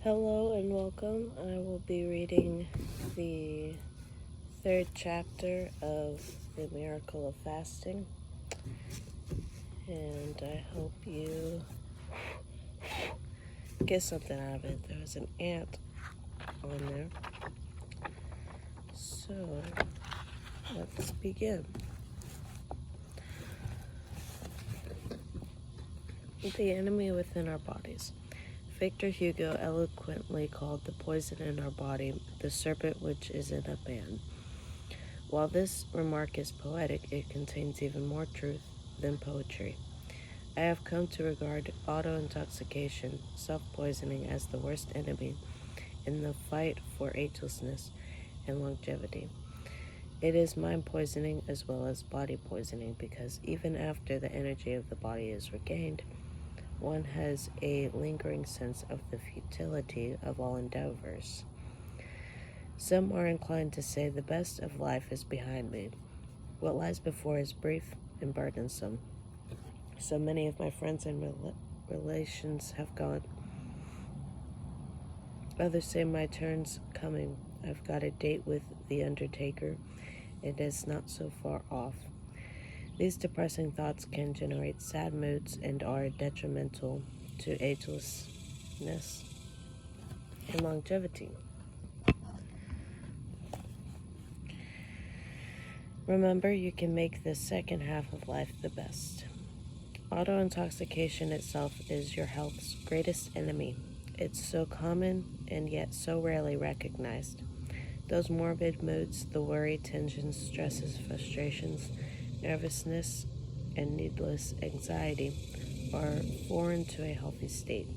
Hello and welcome. I will be reading the third chapter of The Miracle of Fasting, and I hope you get something out of it. There was an ant on there. So, let's begin. The enemy within our bodies. Victor Hugo eloquently called the poison in our body the serpent which is in a man. While this remark is poetic, it contains even more truth than poetry. I have come to regard auto-intoxication, self-poisoning, as the worst enemy in the fight for agelessness and longevity. It is mind poisoning as well as body poisoning because even after the energy of the body is regained, one has a lingering sense of the futility of all endeavors. Some are inclined to say the best of life is behind me. What lies before is brief and burdensome. So many of my friends and relations have gone. Others say my turn's coming. I've got a date with the undertaker. It is not so far off. These depressing thoughts can generate sad moods and are detrimental to agelessness and longevity. Remember, you can make the second half of life the best. Auto-intoxication itself is your health's greatest enemy. It's so common and yet so rarely recognized. Those morbid moods, the worry, tensions, stresses, frustrations, nervousness, and needless anxiety are foreign to a healthy state.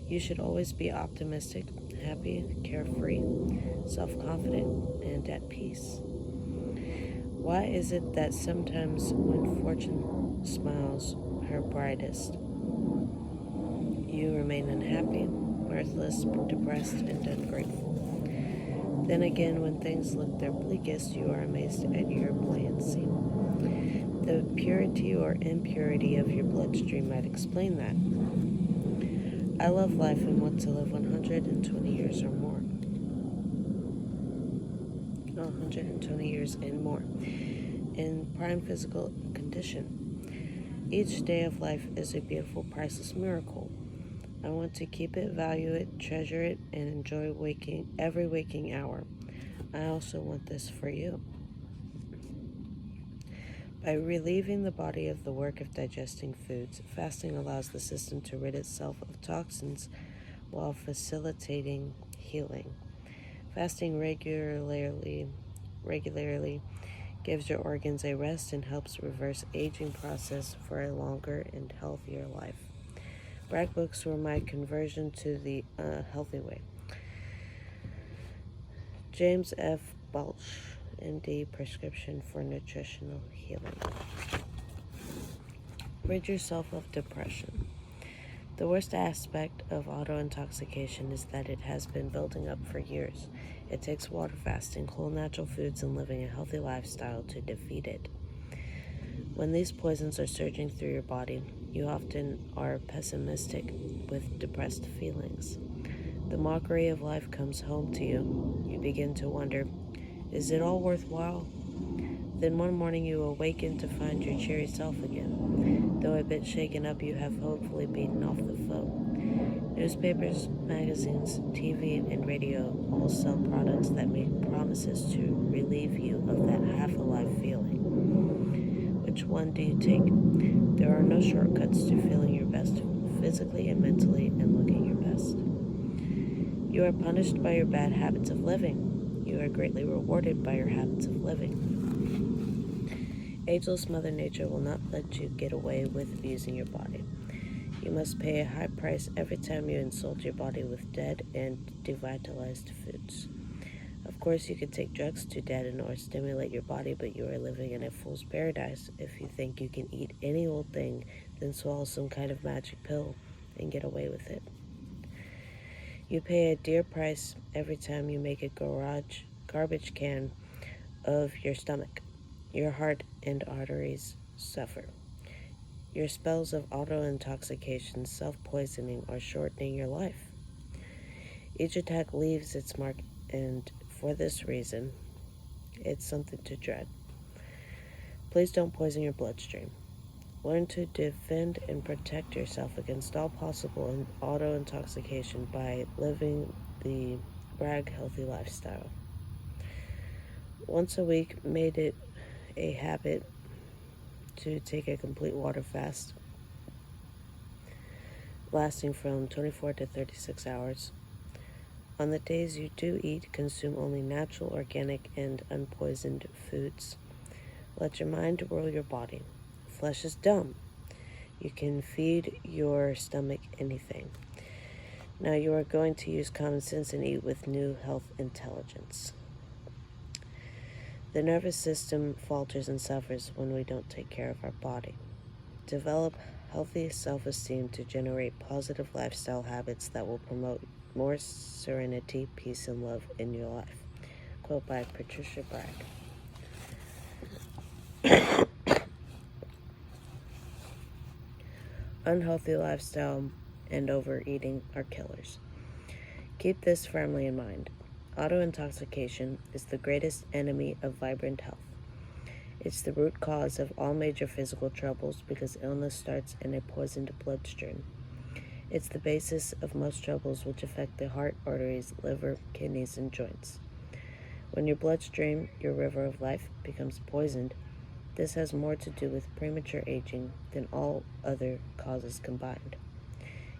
You should always be optimistic, happy, carefree, self-confident, and at peace. Why is it that sometimes when fortune smiles her brightest, you remain unhappy, mirthless, depressed, and ungrateful? Then again, when things look their bleakest, you are amazed at your buoyancy. The purity or impurity of your bloodstream might explain that. I love life and want to live 120 years or more. 120 years and more in prime physical condition. Each day of life is a beautiful, priceless miracle. I want to keep it, value it, treasure it, and enjoy every waking hour. I also want this for you. By relieving the body of the work of digesting foods, fasting allows the system to rid itself of toxins while facilitating healing. Fasting regularly gives your organs a rest and helps reverse aging process for a longer and healthier life. Bragg books were my conversion to the healthy way. James F. Balch, MD, Prescription for Nutritional Healing. Rid yourself of depression. The worst aspect of auto-intoxication is that it has been building up for years. It takes water fasting, whole natural foods, and living a healthy lifestyle to defeat it. When these poisons are surging through your body, you often are pessimistic with depressed feelings. The mockery of life comes home to you. You begin to wonder, is it all worthwhile? Then one morning you awaken to find your cheery self again. Though a bit shaken up, you have hopefully beaten off the foe. Newspapers, magazines, TV, and radio all sell products that make promises to relieve you of that half-alive feeling. Which one do you take? There are no shortcuts to feeling your best physically and mentally and looking your best. You are punished by your bad habits of living. You are greatly rewarded by your habits of living. Ageless Mother Nature will not let you get away with abusing your body. You must pay a high price every time you insult your body with dead and devitalized foods. Of course, you could take drugs to deaden or stimulate your body, but you are living in a fool's paradise if you think you can eat any old thing, then swallow some kind of magic pill and get away with it. You pay a dear price every time you make a garbage can of your stomach. Your heart and arteries suffer. Your spells of auto-intoxication, self-poisoning are shortening your life. Each attack leaves its mark, and for this reason, it's something to dread. Please don't poison your bloodstream. Learn to defend and protect yourself against all possible auto-intoxication by living the Bragg healthy lifestyle. Once a week, made it a habit to take a complete water fast, lasting from 24 to 36 hours. On the days you do eat, consume only natural, organic, and unpoisoned foods. Let your mind rule your body. Flesh is dumb. You can feed your stomach anything. Now you are going to use common sense and eat with new health intelligence. The nervous system falters and suffers when we don't take care of our body. Develop healthy self-esteem to generate positive lifestyle habits that will promote more serenity, peace, and love in your life. Quote by Patricia Bragg. Unhealthy lifestyle and overeating are killers. Keep this firmly in mind. Auto-intoxication is the greatest enemy of vibrant health. It's the root cause of all major physical troubles because illness starts in a poisoned bloodstream. It's the basis of most troubles which affect the heart, arteries, liver, kidneys, and joints. When your bloodstream, your river of life, becomes poisoned, this has more to do with premature aging than all other causes combined.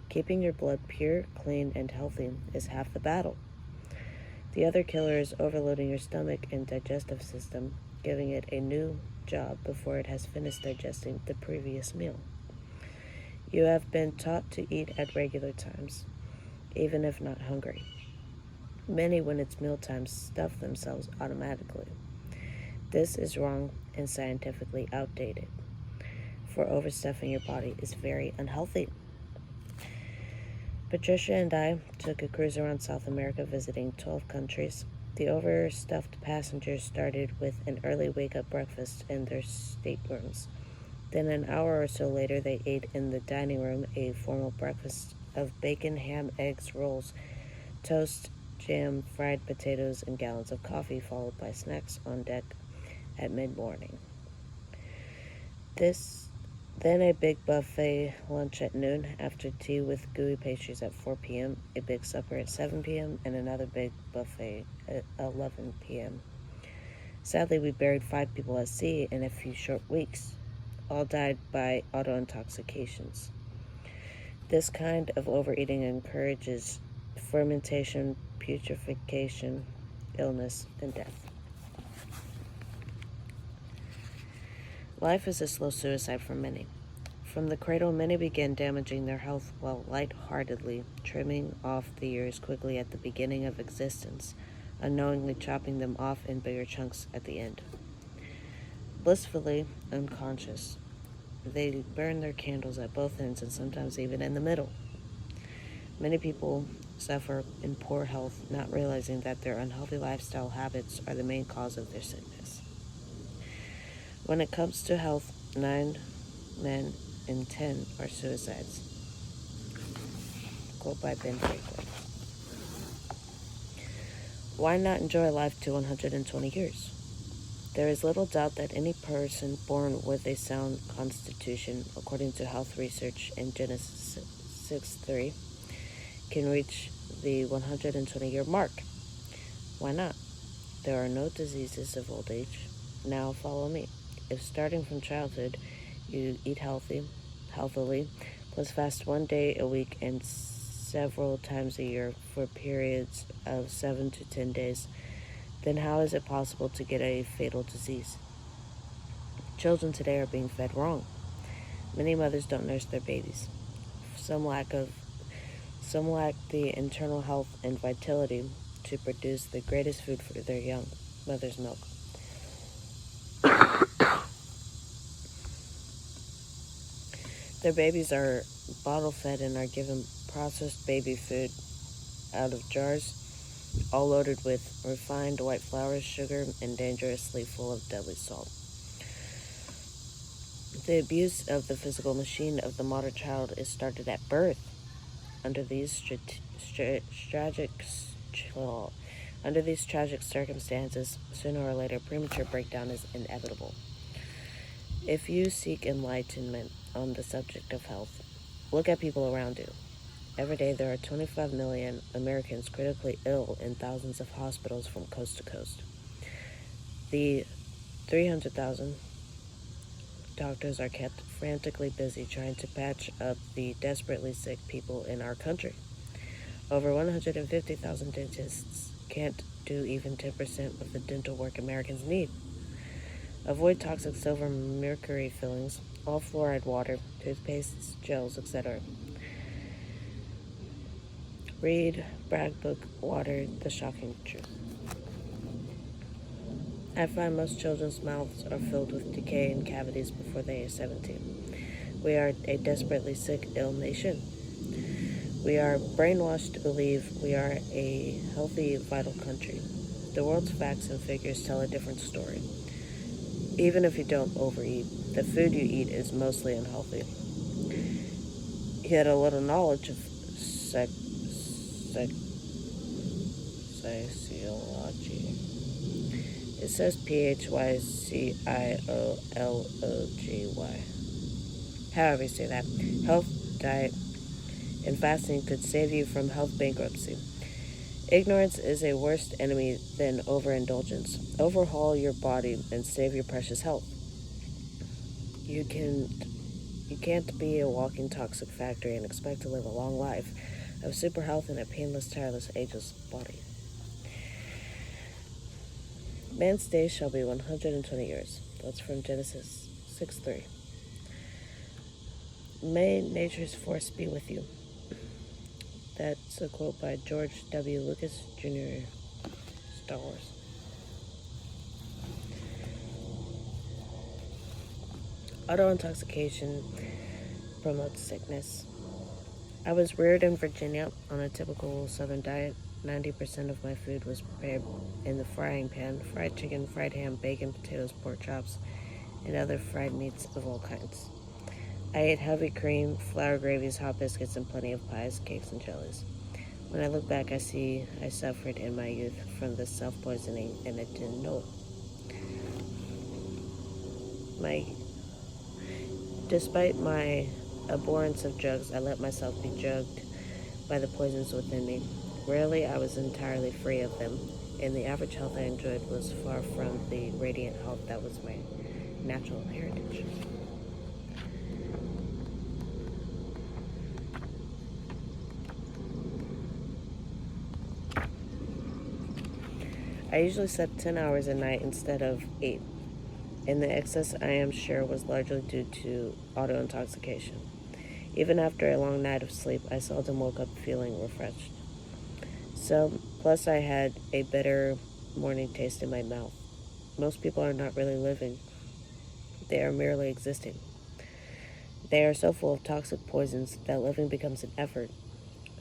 Keeping your blood pure, clean, and healthy is half the battle. The other killer is overloading your stomach and digestive system, giving it a new job before it has finished digesting the previous meal. You have been taught to eat at regular times, even if not hungry. Many, when it's mealtime, stuff themselves automatically. This is wrong and scientifically outdated, for overstuffing your body is very unhealthy. Patricia and I took a cruise around South America visiting 12 countries. The overstuffed passengers started with an early wake-up breakfast in their staterooms. Then an hour or so later, they ate in the dining room a formal breakfast of bacon, ham, eggs, rolls, toast, jam, fried potatoes, and gallons of coffee, followed by snacks on deck at mid-morning. Then a big buffet lunch at noon, after tea with gooey pastries at 4 p.m., a big supper at 7 p.m., and another big buffet at 11 p.m. Sadly, we buried 5 people at sea in a few short weeks. All died by auto-intoxications. This kind of overeating encourages fermentation, putrefaction, illness, and death. Life is a slow suicide for many. From the cradle, many begin damaging their health while light-heartedly trimming off the years quickly at the beginning of existence, unknowingly chopping them off in bigger chunks at the end. Blissfully unconscious, they burn their candles at both ends and sometimes even in the middle. Many people suffer in poor health, not realizing that their unhealthy lifestyle habits are the main cause of their sickness. When it comes to health, 9 men in 10 are suicides. Quote by Ben Franklin. Why not enjoy life to 120 years? There is little doubt that any person born with a sound constitution, according to health research in Genesis 6:3, can reach the 120-year mark. Why not? There are no diseases of old age. Now follow me. If starting from childhood, you eat healthily, plus fast 1 day a week and several times a year for periods of 7 to 10 days, then how is it possible to get a fatal disease? Children today are being fed wrong. Many mothers don't nurse their babies. Some lack the internal health and vitality to produce the greatest food for their young, mother's milk. Their babies are bottle-fed and are given processed baby food out of jars, all loaded with refined white flour, sugar, and dangerously full of deadly salt. The abuse of the physical machine of the modern child is started at birth. Under these tragic under these tragic circumstances, sooner or later, premature breakdown is inevitable. If you seek enlightenment on the subject of health, look at people around you. Every day, there are 25 million Americans critically ill in thousands of hospitals from coast to coast. The 300,000 doctors are kept frantically busy trying to patch up the desperately sick people in our country. Over 150,000 dentists can't do even 10% of the dental work Americans need. Avoid toxic silver mercury fillings, all fluoride water, toothpastes, gels, etc. Read Bragg Book Water, The Shocking Truth. I find most children's mouths are filled with decay and cavities before they are 17. We are a desperately sick, ill nation. We are brainwashed to believe we are a healthy, vital country. The world's facts and figures tell a different story. Even if you don't overeat, the food you eat is mostly unhealthy. Yet a little knowledge of sociology. It says PHYCIOLOGY. However you say that. Health, diet, and fasting could save you from health bankruptcy. Ignorance is a worse enemy than overindulgence. Overhaul your body and save your precious health. You can't be a walking toxic factory and expect to live a long life of super health in a painless, tireless, ageless body. Man's days shall be 120 years. That's from Genesis 6:3. May nature's force be with you. That's a quote by George W. Lucas, Jr., Star Wars. Auto-intoxication promotes sickness. I was reared in Virginia on a typical Southern diet. 90% of my food was prepared in the frying pan: fried chicken, fried ham, bacon, potatoes, pork chops, and other fried meats of all kinds. I ate heavy cream, flour gravies, hot biscuits, and plenty of pies, cakes, and jellies. When I look back, I see I suffered in my youth from this self-poisoning, and I didn't know it. Despite my abhorrence of drugs, I let myself be drugged by the poisons within me. Rarely I was entirely free of them, and the average health I enjoyed was far from the radiant health that was my natural heritage. I usually slept 10 hours a night instead of 8, and the excess, I am sure, was largely due to auto-intoxication. Even after a long night of sleep, I seldom woke up feeling refreshed. So, plus I had a bitter morning taste in my mouth. Most people are not really living. They are merely existing. They are so full of toxic poisons that living becomes an effort.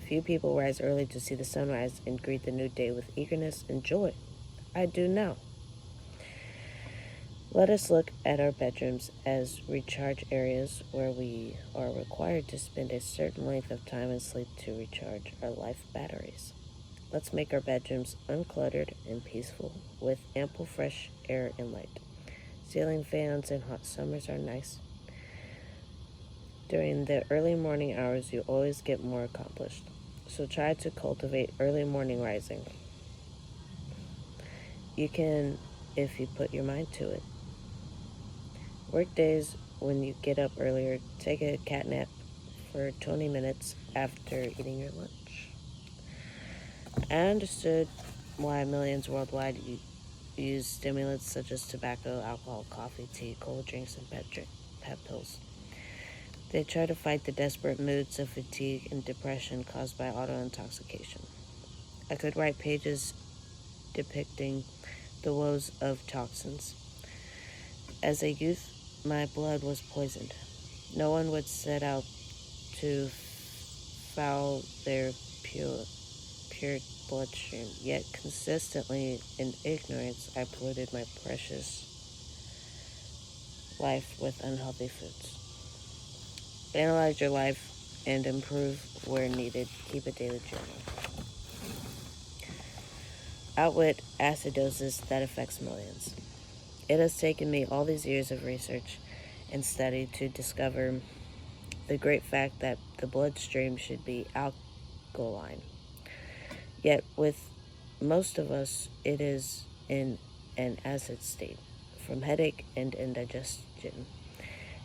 Few people rise early to see the sunrise and greet the new day with eagerness and joy. I do now. Let us look at our bedrooms as recharge areas where we are required to spend a certain length of time in sleep to recharge our life batteries. Let's make our bedrooms uncluttered and peaceful, with ample fresh air and light. Ceiling fans in hot summers are nice. During the early morning hours, you always get more accomplished. So try to cultivate early morning rising. You can if you put your mind to it. Work days when you get up earlier, take a cat nap for 20 minutes after eating your lunch. I understood why millions worldwide use stimulants such as tobacco, alcohol, coffee, tea, cold drinks, and pep pills. They try to fight the desperate moods of fatigue and depression caused by auto-intoxication. I could write pages depicting the woes of toxins. As a youth, my blood was poisoned. No one would set out to foul their pure bloodstream, yet consistently in ignorance I polluted my precious life with unhealthy foods. Analyze your life and improve where needed. Keep a daily journal. Outwit acidosis that affects millions. It has taken me all these years of research and study to discover the great fact that the bloodstream should be alkaline. Yet with most of us, it is in an acid state, from headache and indigestion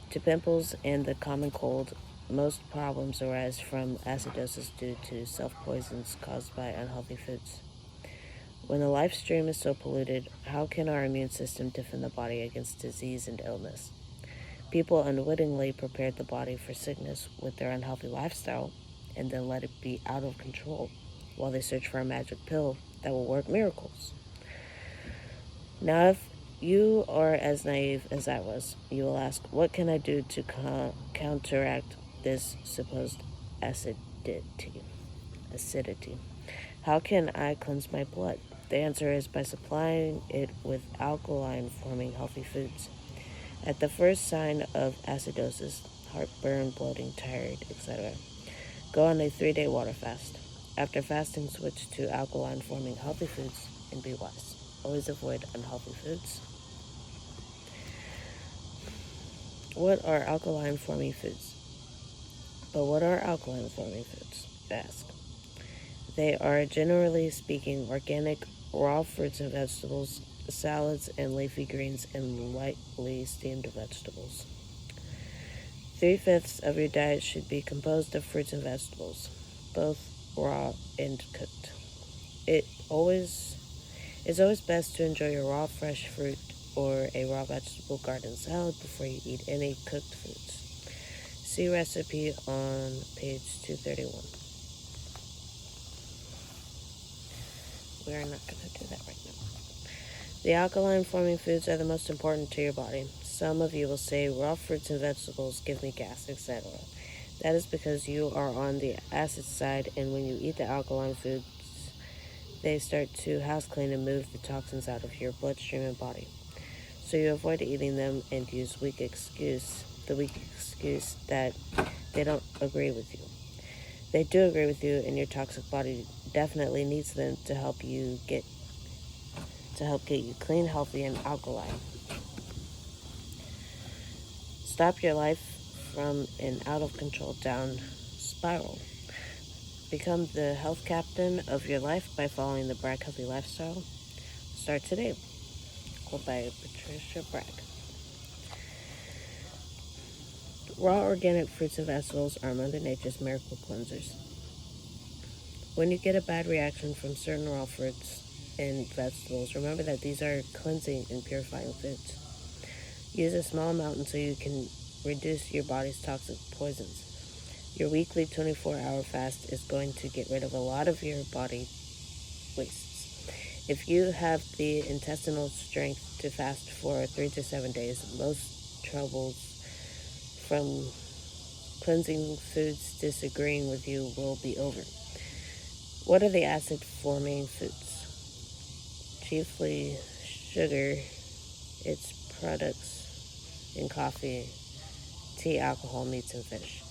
to pimples and the common cold. Most problems arise from acidosis due to self-poisons caused by unhealthy foods. When the life stream is so polluted, how can our immune system defend the body against disease and illness? People unwittingly prepared the body for sickness with their unhealthy lifestyle and then let it be out of control while they search for a magic pill that will work miracles. Now, if you are as naive as I was, you will ask, what can I do to counteract this supposed acidity? How can I cleanse my blood? The answer is by supplying it with alkaline-forming healthy foods. At the first sign of acidosis, heartburn, bloating, tired, etc., go on a 3-day water fast. After fasting, switch to alkaline-forming healthy foods and be wise. Always avoid unhealthy foods. What are alkaline-forming foods? But what are alkaline-forming foods? Ask. They are, generally speaking, organic, raw fruits and vegetables, salads and leafy greens, and lightly steamed vegetables. 3/5 of your diet should be composed of fruits and vegetables, both raw and cooked. It's always best to enjoy your raw fresh fruit or a raw vegetable garden salad before you eat any cooked foods. See recipe on page 231. We are not going to do that right now. The alkaline-forming foods are the most important to your body. Some of you will say raw fruits and vegetables give me gas, etc. That is because you are on the acid side, and when you eat the alkaline foods, they start to house clean and move the toxins out of your bloodstream and body. So you avoid eating them and use the weak excuse that they don't agree with you. They do agree with you, and your toxic body definitely needs them to help get you clean, healthy, and alkaline. Stop your life from an out-of-control down spiral. Become the health captain of your life by following the Bragg Healthy Lifestyle. Start today. Quote by Patricia Bragg. Raw organic fruits and vegetables are Mother Nature's miracle cleansers. When you get a bad reaction from certain raw fruits and vegetables, remember that these are cleansing and purifying foods. Use a small amount until you can reduce your body's toxic poisons. Your weekly 24-hour fast is going to get rid of a lot of your body wastes. If you have the intestinal strength to fast for 3 to 7 days, most troubles from cleansing foods disagreeing with you will be over. What are the acid-forming foods? Chiefly sugar, its products in coffee, tea, alcohol, meats, and fish.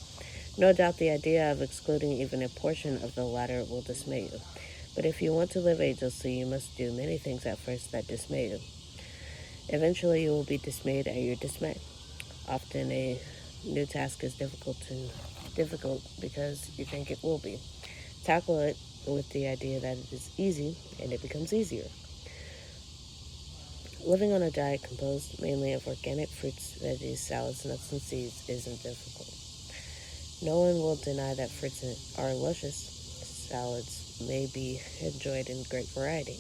No doubt the idea of excluding even a portion of the latter will dismay you. But if you want to live agelessly, you must do many things at first that dismay you. Eventually, you will be dismayed at your dismay. Often a new task is difficult because you think it will be. Tackle it with the idea that it is easy, and it becomes easier. Living on a diet composed mainly of organic fruits, veggies, salads, nuts, and seeds isn't difficult. No one will deny that fruits are luscious. Salads may be enjoyed in great variety.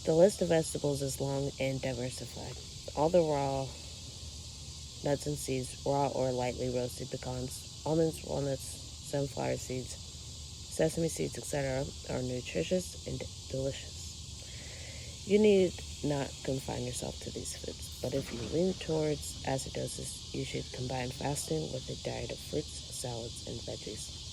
The list of vegetables is long and diversified. All the raw nuts and seeds, raw or lightly roasted pecans, almonds, walnuts, sunflower seeds, sesame seeds, etc., are nutritious and delicious. You need not confine yourself to these foods, but if you lean towards acidosis, you should combine fasting with a diet of fruits, salads, and veggies.